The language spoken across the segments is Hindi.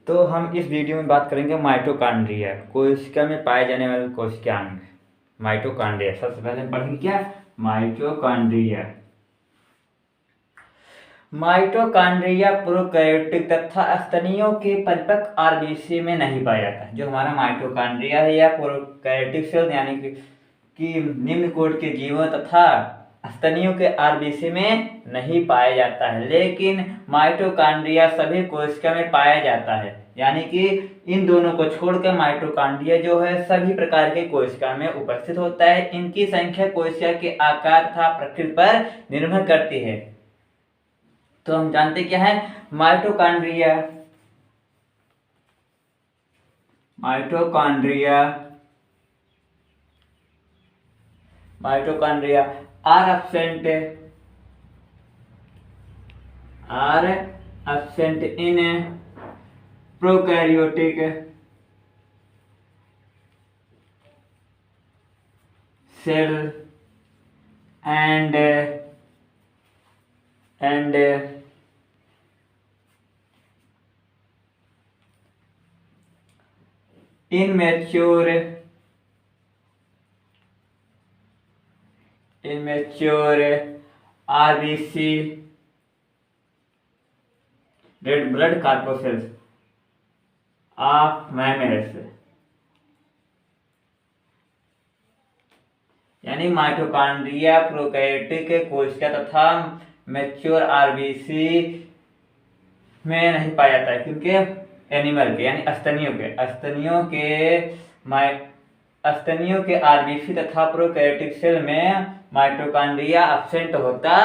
तो हम इस वीडियो में बात करेंगे माइटोकॉन्ड्रिया, कोशिका में पाए जाने वाले कोशिकांग। माइटोकॉन्ड्रिया सबसे पहले हम पढ़ेंगे क्या? माइटोकॉन्ड्रिया। माइटोकॉन्ड्रिया प्रोकैरियोटिक तथा स्तनियों के परिपक्व आरबीसी में नहीं पाया जाता है। जो हमारा माइटोकॉन्ड्रिया है या प्रोकैरियोटिक सेल यानी कि निम्न कोटि के जीवों तथा स्तनियों के आरबीसी में नहीं पाया जाता है, लेकिन माइटोकॉन्ड्रिया सभी कोशिका में पाया जाता है। यानी कि इन दोनों को छोड़कर माइटोकॉन्ड्रिया जो है सभी प्रकार के कोशिका में उपस्थित होता है। इनकी संख्या कोशिका के आकार तथा प्रकृति पर निर्भर करती है। तो हम जानते क्या है mitochondria. Mitochondria mitochondria are absent in prokaryotic cell and immature RBC red blood corpuscles of mammals. यानी माइटोकॉन्ड्रिया प्रोकैरियोटिक कोशिका तथा मैच्योर आरबीसी में नहीं पाया जाता है, क्योंकि एनिमल के यानी स्तनियों के आरबीसी तथा प्रोकैरियोटिक सेल में माइटोकॉन्ड्रिया एब्सेंट होता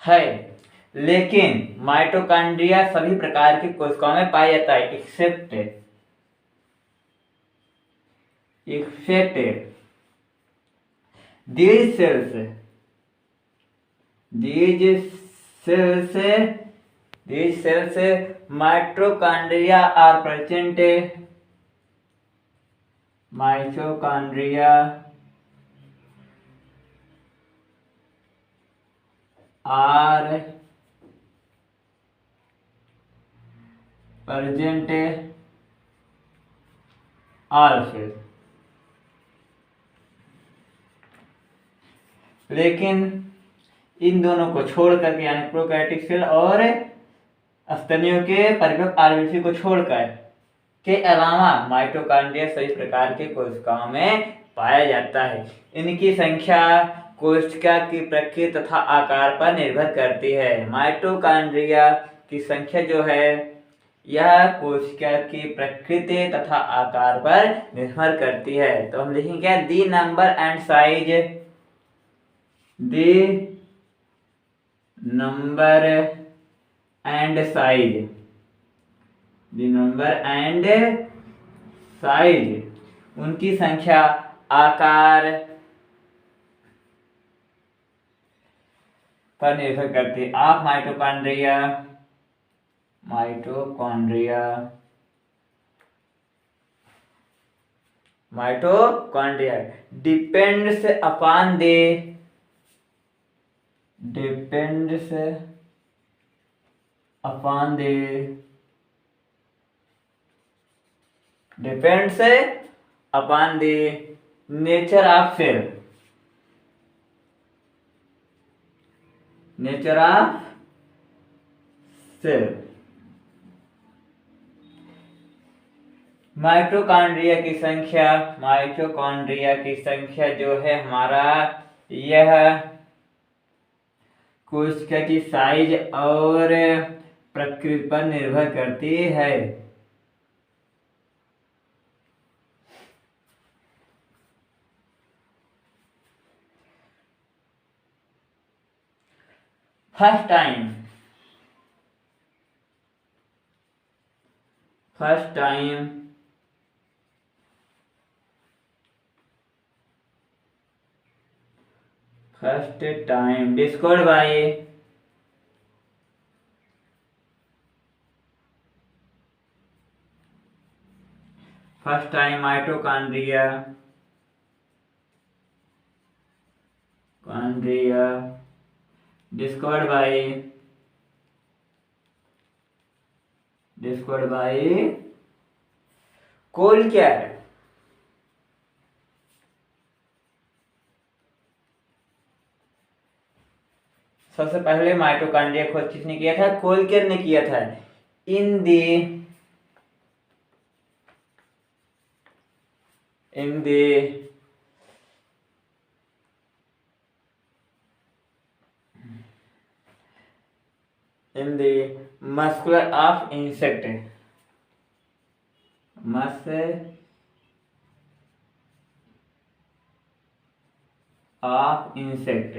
है। लेकिन माइटोकॉन्ड्रिया सभी प्रकार की कोशिकाओं में पाया जाता है accept these cells mitochondria are present all cells। लेकिन इन दोनों को छोड़कर यानी प्रोकैरियोटिक सेल और स्तनियों के परिपक्व आरबीसी को छोड़कर के अलावा माइटोकॉन्ड्रिया सभी प्रकार के कोशिकाओं में पाया जाता है। इनकी संख्या कोशिका की प्रकृति तथा आकार पर निर्भर करती है। माइटोकॉन्ड्रिया की संख्या जो है यह कोशिका की प्रकृति तथा आकार पर निर्भर करती है। तो हम लिखेंगे क्या? दी नंबर एंड साइज उनकी संख्या आकार पर निर्भर करती है। आप mitochondria depends upon the nature of cell। Mitochondria की संख्या जो है हमारा यह कोशिका की साइज और प्रकृति पर निर्भर करती है। First time discovered by mitochondria discovered by discovered by कोल क्या है? सबसे पहले माइटोकॉन्ड्रिया खोज किसने किया था? कोलकेर ने किया था। इन दी in the in the muscular of insect of insect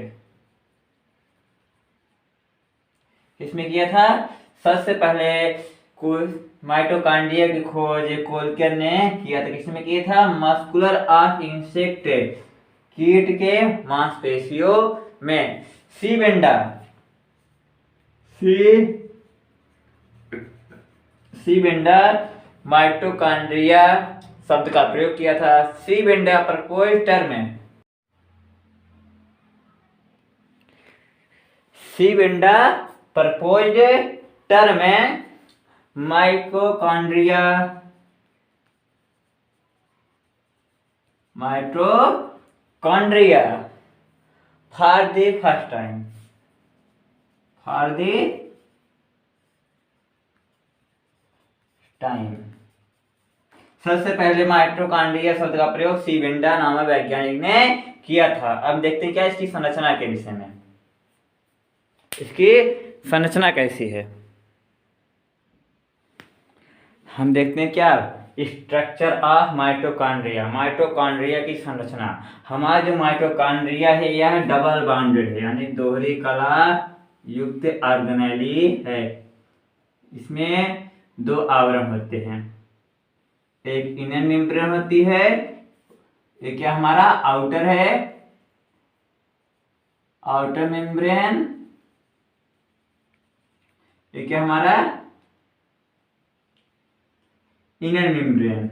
किसमें किया था? सबसे पहले माइटोकॉन्ड्रिया की खोज कोलकर ने किया था। किसमें किया था? मस्कुलर ऑफ इंसेक्ट, कीट के मांसपेशियों में। सी बेंडर माइटोकॉन्ड्रिया शब्द का प्रयोग किया था। सी बेंडर प्रपोज टर्म है। सी बेंडर प्रपोज टर्म है mitochondria for the first time. सबसे पहले माइटोकॉन्ड्रिया शब्द का प्रयोग सी बेंडर नामक वैज्ञानिक ने किया था। अब देखते हैं क्या इसकी संरचना के विषय में। इसकी संरचना कैसी है हम देखते हैं। क्या स्ट्रक्चर ऑफ माइटोकॉन्ड्रिया की संरचना। हमारा जो माइटोकॉन्ड्रिया है यह डबल बाउंडेड है, यानी दोहरी कला युक्त ऑर्गेनेली है। इसमें दो आवरण होते हैं, एक इनर मेम्ब्रेन होती है, एक क्या हमारा आउटर है, आउटर मेम्ब्रेन, एक क्या हमारा इनर मेम्ब्रेन।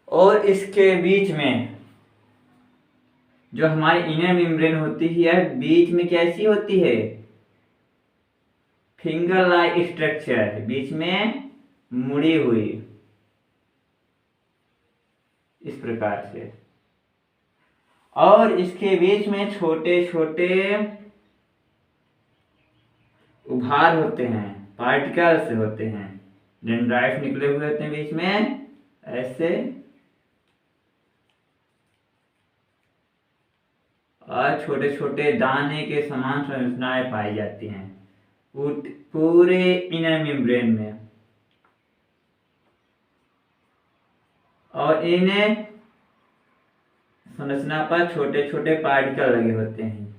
और इसके बीच में जो हमारी इनर मेम्ब्रेन होती है बीच में कैसी होती है? फिंगर लाइक स्ट्रक्चर, बीच में मुड़ी हुई इस प्रकार से। और इसके बीच में छोटे छोटे उभार होते हैं, पार्टिकल्स होते हैं, डेंड्राइट्स निकले हुए होते हैं बीच में ऐसे। और छोटे छोटे दाने के समान संरचनाएं पाई जाती हैं पूरे इनर मेम्ब्रेन में। और इन संरचना पर छोटे छोटे पार्टिकल लगे होते हैं।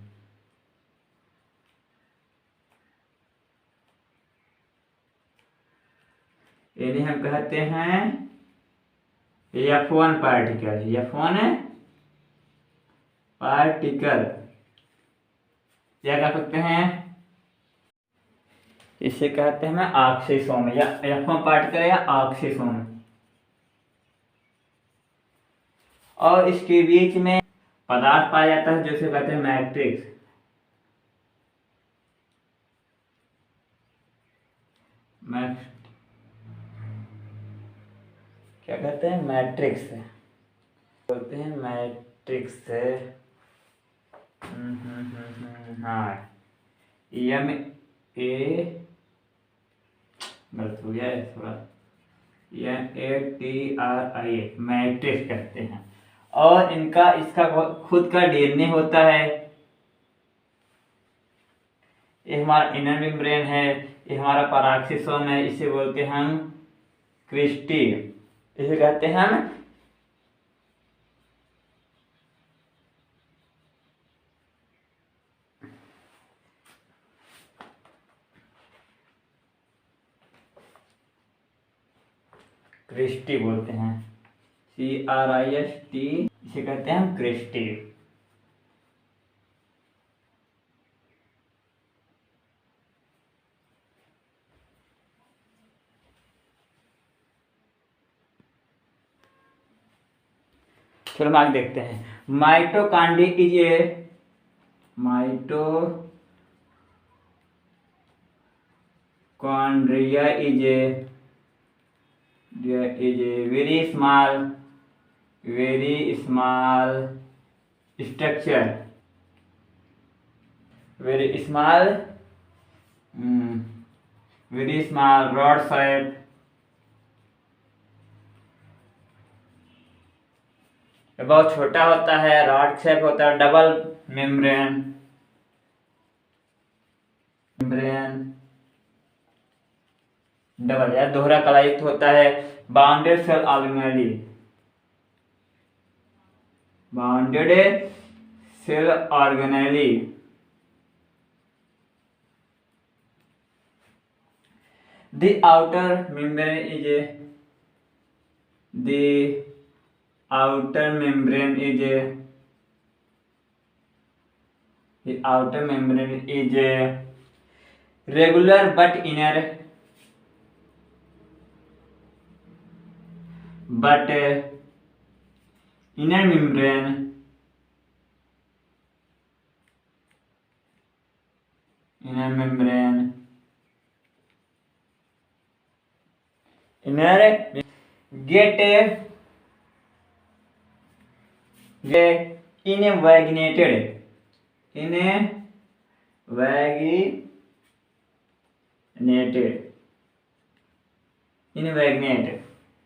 इन्हें हम कहते हैं F1 पार्टिकल। क्या कह सकते हैं? इसे कहते हैं ऑक्सीसोम, या F1 पार्टिकल या ऑक्सीसोम। और इसके बीच में पदार्थ पाया जाता है जिसे कहते हैं मैट्रिक्स। क्या कहते हैं? मैट्रिक्स बोलते हैं, मैट्रिक्स। हाँ, गलत हो गया है थोड़ा, MATRIX मैट्रिक्स कहते हैं। और इसका खुद का डीएनए होता है। ये हमारा इनर मेम्ब्रेन है, ये हमारा पैराक्सिसोम है, इसे बोलते हैं हम क्रिस्टी। इसे कहते हैं हम क्रिस्टी बोलते हैं, CRIST। इसे कहते हैं हम क्रिस्टी। चलो हम आगे देखते हैं। Mitochondria is a mitochondria is a very small structure, very small rod shape, बहुत छोटा होता है, रॉड शेप होता है, डबल मेम्ब्रेन डबल या दोहरा कलायुक्त होता है। Bounded cell organelle, the outer membrane is regular but inner membrane get invaginated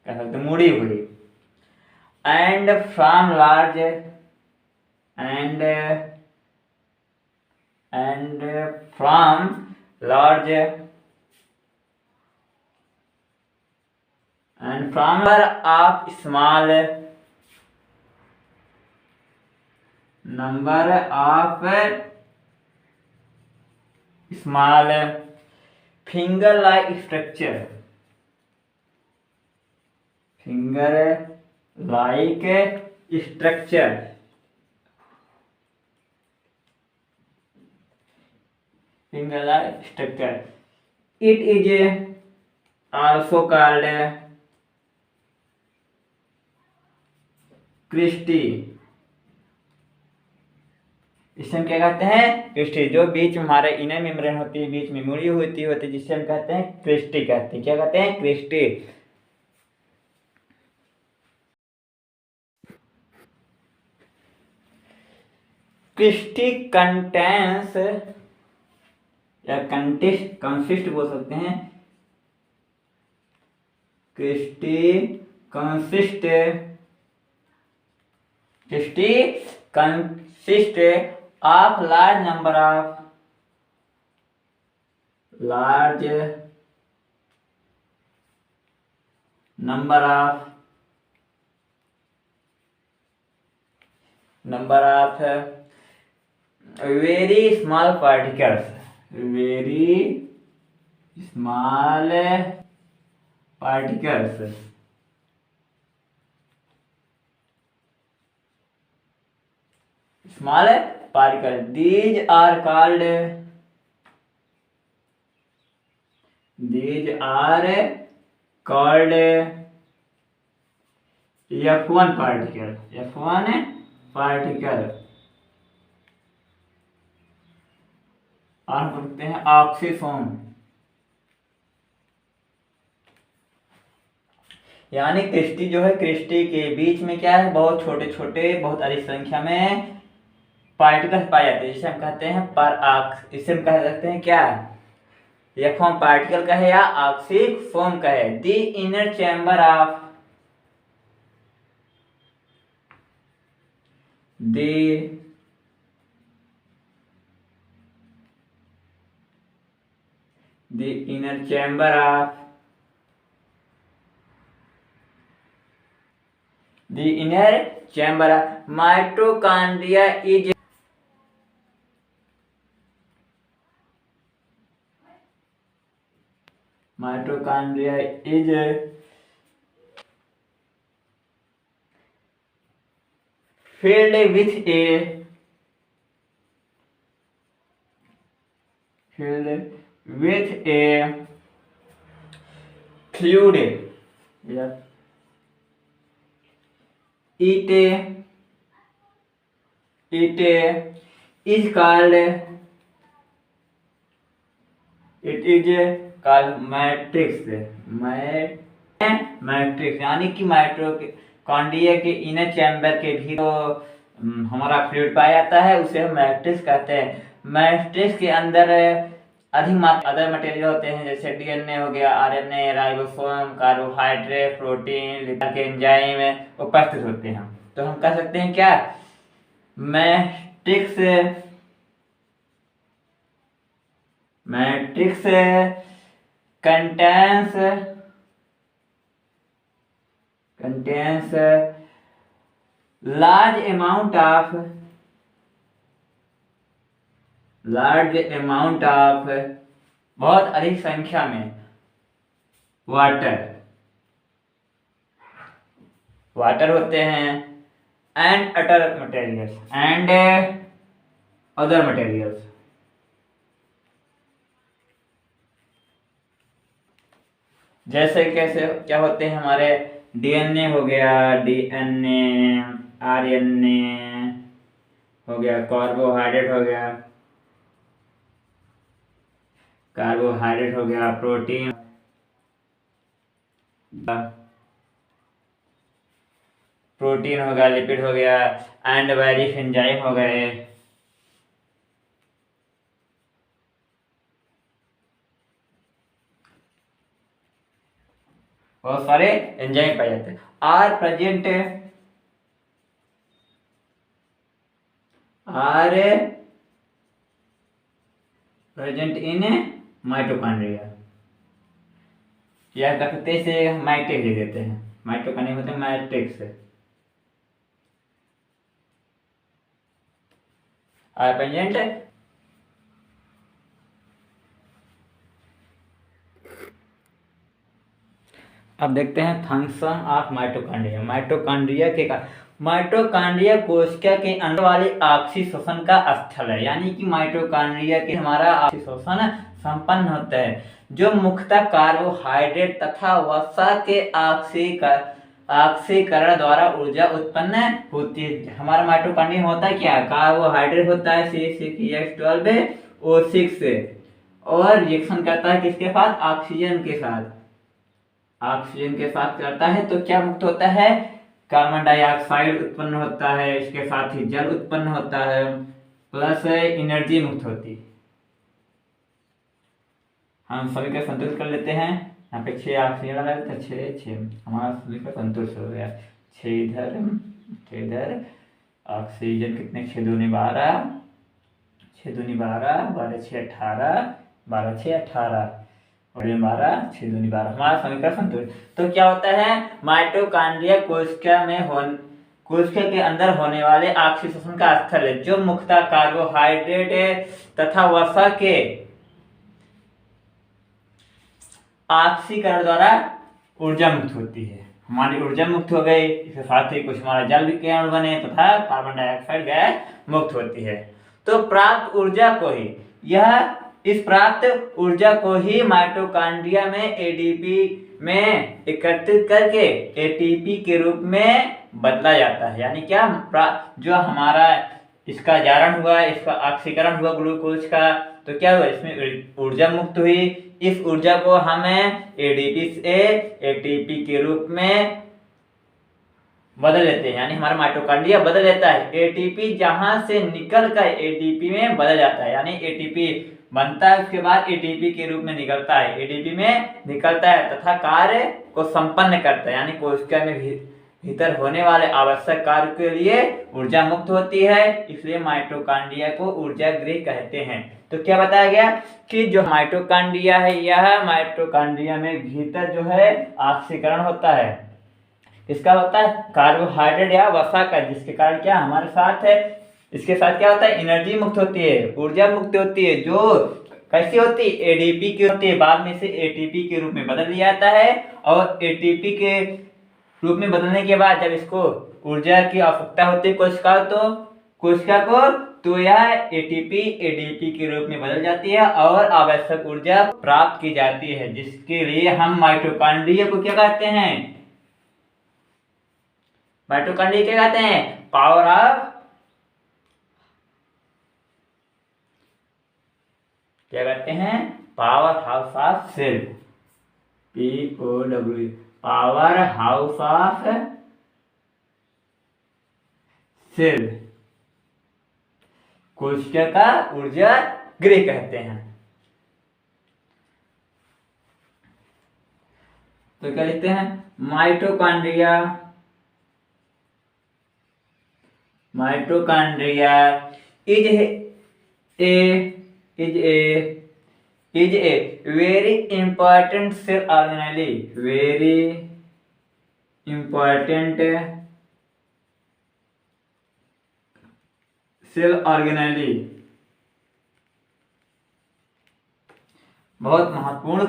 कह सकते मुड़ी हुई, and from large number of small finger like structure, it is also called cristae. इसे हम क्या कहते हैं? क्रिस्टी। जो बीच में हमारे इनर मेम्ब्रेन होती है, बीच में मुड़ी होती है जिससे हम कहते हैं क्रिस्टी कहते हैं। क्या कहते हैं? क्रिस्टी। क्रिस्टी कंटेंस या कंसिस्ट बोल सकते हैं। Cristae consist of large number of very small particles, small particles. These are called F1 particle. और बोलते हैं ऑक्सीफोम। यानी क्रिस्टी जो है, क्रिस्टी के बीच में क्या है? बहुत छोटे छोटे, बहुत अधिक संख्या में पार्टिकल्स पाए जाते हैं, जिसे हम कहते हैं इसे हम कह सकते हैं क्या? F1 पार्टिकल का है या ऑक्सीफोम का है। The inner chamber of mitochondria is filled with a fluid. It It is called matrix. Matrix यानी कि माइटोकॉन्ड्रिया के इनर चैम्बर के भी तो हमारा फ्लूइड पाया जाता है, उसे हम मैट्रिक्स कहते हैं। मैट्रिक्स के अंदर अधिक मात्रा अदर मटेरियल होते हैं, जैसे डीएनए हो गया, RNA, ribosome, carbohydrate, protein, lipid के एंजाइम उपस्थित होते हैं। तो हम कह सकते हैं क्या, matrix contains large amount of बहुत अधिक संख्या में वाटर होते हैं एंड अदर मटेरियल्स। जैसे कैसे क्या होते हैं हमारे डीएनए हो गया, आरएनए हो गया, कार्बोहाइड्रेट हो गया, प्रोटीन हो गया, लिपिड हो गया एंड वेरियस एंजाइम हो गए। बहुत सारे एंजाइम पाए जाते हैं। Are present in mitochondria. यह कहते से मैट्रिक्स लिख देते हैं, माइटोकॉन्ड्रिया होते हैं मैट्रिक्स। आर प्रेजेंट अब देखते हैं फंक्शन ऑफ माइटोकॉन्ड्रिया। माइटोकॉन्ड्रिया कोशिका के अंदर वाले ऑक्सीशोषण का स्थल है, यानी कि माइटोकॉन्ड्रिया के हमारा ऑक्सीशोषण संपन्न होता है, जो मुख्यतः कार्बोहाइड्रेट तथा वसा के ऑक्सीकरण द्वारा ऊर्जा उत्पन्न होती है। हमारा माइटोकॉन्ड्रिया होता है क्या, कार्बोहाइड्रेट होता है C6H12O6 और रिएक्शन करता है किसके साथ, ऑक्सीजन के साथ करता है। तो क्या मुक्त होता है, कार्बन डाइऑक्साइड उत्पन्न होता है, इसके साथ ही जल उत्पन्न होता है, प्लस एनर्जी मुक्त होती है। हम सभी का संतुलित कर लेते हैं। यहाँ पे 6 ऑक्सीजन लगा देते हैं, 6 हमारा सभी का संतुलित हो गया। 6 इधर ऑक्सीजन कितने, 6 दूनी 12, 6 दूनी 12, 12 6 18, 12 6 18 और 12 6 दूनी 12, हमारा समीकरण संतुलित। तो क्या होता है, माइटोकॉन्ड्रिया कोशिका के अंदर होने वाले ऑक्सीशोषण का स्थल है, जो मुख्यतः कार्बोहाइड्रेट तथा वसा के ऑक्सीकरण द्वारा ऊर्जा मुक्त होती है। हमारी ऊर्जा मुक्त हो गई, इसके साथ ही कुछ हमारा जल विकिरण बने तथा कार्बन डाइऑक्साइड गैस मुक्त होती है। तो प्राप्त ऊर्जा को ही माइटोकॉन्ड्रिया में एडीपी में एकत्रित करके एटीपी के रूप में बदला जाता है। यानी क्या, जो हमारा इसका जारण हुआ, इसका ऑक्सीकरण हुआ ग्लूकोज का, तो क्या हुआ, इसमें ऊर्जा मुक्त हुई। इस ऊर्जा को हमें एडीपी से एटीपी के रूप में बदल लेते हैं, यानी हमारा माइटोकॉन्ड्रिया बदल लेता है। एटीपी जहां से निकल कर एडीपी में बदल जाता है, यानी एटीपी बनता है, उसके बाद एटीपी के रूप में निकलता है, एडीपी में निकलता है तथा कार्य को संपन्न करता है, यानी कोशिका में भीतर होने वाले आवश्यक कार्य के लिए ऊर्जा मुक्त होती है। इसलिए माइटोकॉन्ड्रिया को ऊर्जा गृह कहते हैं। तो क्या बताया गया कि जो माइटोकॉन्ड्रिया है, यह माइटोकॉन्ड्रिया में भीतर जो है ऑक्सीकरण होता है, इसका होता है कार्बोहाइड्रेट या वसा का, जिसके कारण क्या हमारे साथ है, इसके साथ क्या होता है, एनर्जी मुक्त होती है, ऊर्जा मुक्त होती है, जो कैसी होती है, एडीपी की होती है, बाद में से एटीपी के रूप में बदल दिया जाता है। और एटीपी के रूप में बदलने के बाद जब इसको ऊर्जा की आवश्यकता होती है कोशिका को, तो यह एटीपी एडीपी के रूप में बदल जाती है और आवश्यक ऊर्जा प्राप्त की जाती है, जिसके लिए हम माइटोकॉन्ड्रिया को क्या कहते हैं, माइटोकॉन्ड्रिया क्या कहते हैं, पावर ऑफ क्या कहते हैं, power house of cell, POW, power house of cell, कोशिका का ऊर्जा गृह कहते हैं। तो क्या लिखते हैं, mitochondria, mitochondria is a is a is a very important cell organelle, very important cell organelle, बहुत महत्वपूर्ण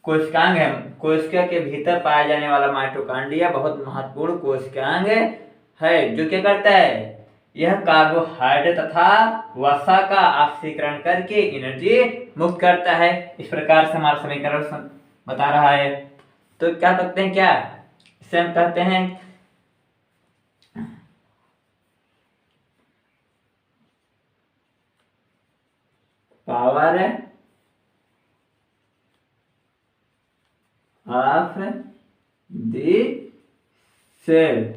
कोशिकांग है। कोशिका के भीतर पाया जाने वाला माइटोकॉन्ड्रिया बहुत महत्वपूर्ण कोशिकांग है, जो क्या करता है, यह कार्बोहाइड्रेट तथा वसा का ऑक्सीकरण करके एनर्जी मुक्त करता है। इस प्रकार से हमारा समीकरण बता रहा है। तो क्या कहते हैं, क्या इसे हम कहते हैं पावर ऑफ द सेल।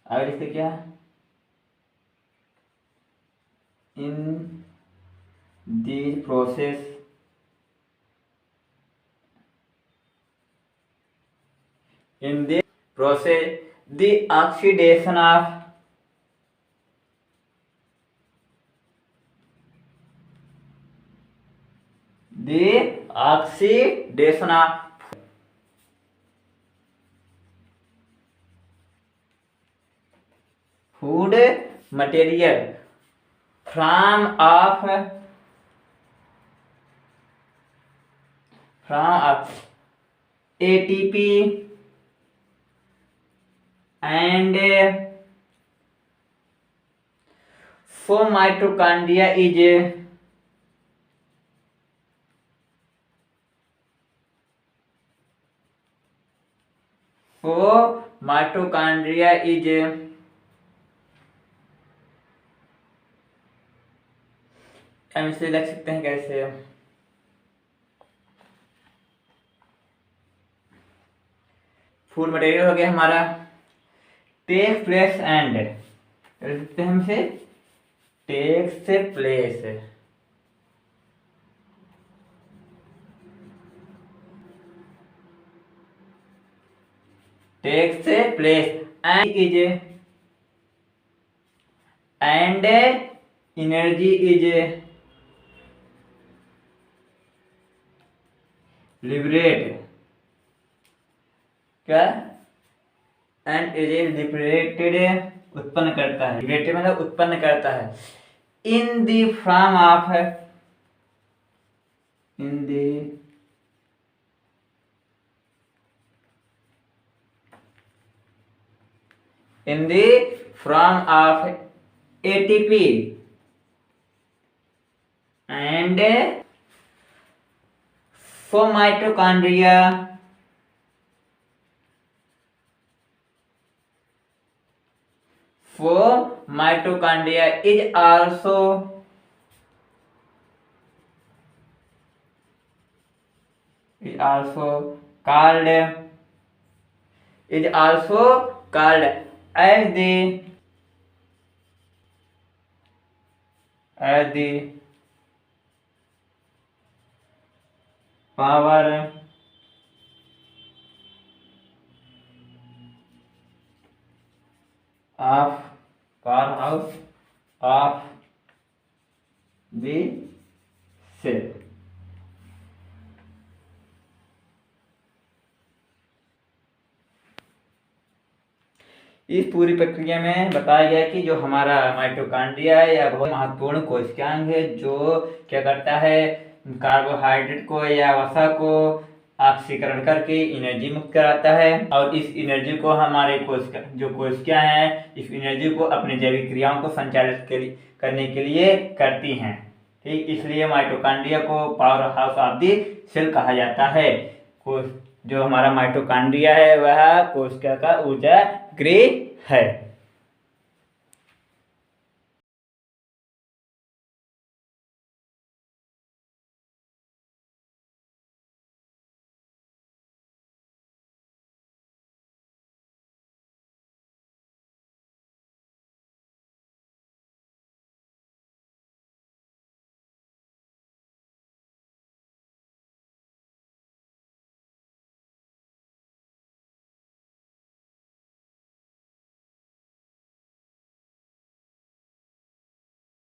आगे लिखते क्या, in these process the oxidation of food material from ATP and for mitochondria is हम इसे लिख सकते हैं कैसे, फूड मटेरियल हो गया हमारा, टेक प्लेस एंड, लिखते हैं हम इसे takes place, takes place and is and energy is liberate, क्या, एंड इज लिबरेटेड, उत्पन्न करता है, लिबरेटेड मतलब उत्पन्न करता है, in the form of, in the form of ATP and for mitochondria is also called as the power powerhouse of the cell। इस पूरी प्रक्रिया में बताया गया कि जो हमारा माइटोकॉन्ड्रिया है यह बहुत महत्वपूर्ण कोशिकांग है, जो क्या करता है, कार्बोहाइड्रेट को या वसा को ऑक्सीकरण करके एनर्जी मुक्त कराता है और इस एनर्जी को हमारे जो कोशिकाएं हैं इस एनर्जी को अपने जैविक क्रियाओं को संचालित करने के लिए करती हैं। ठीक, इसलिए माइटोकॉन्ड्रिया को power house of the cell कहा जाता है। जो हमारा माइटोकॉन्ड्रिया है वह कोशिका का ऊर्जा गृह है।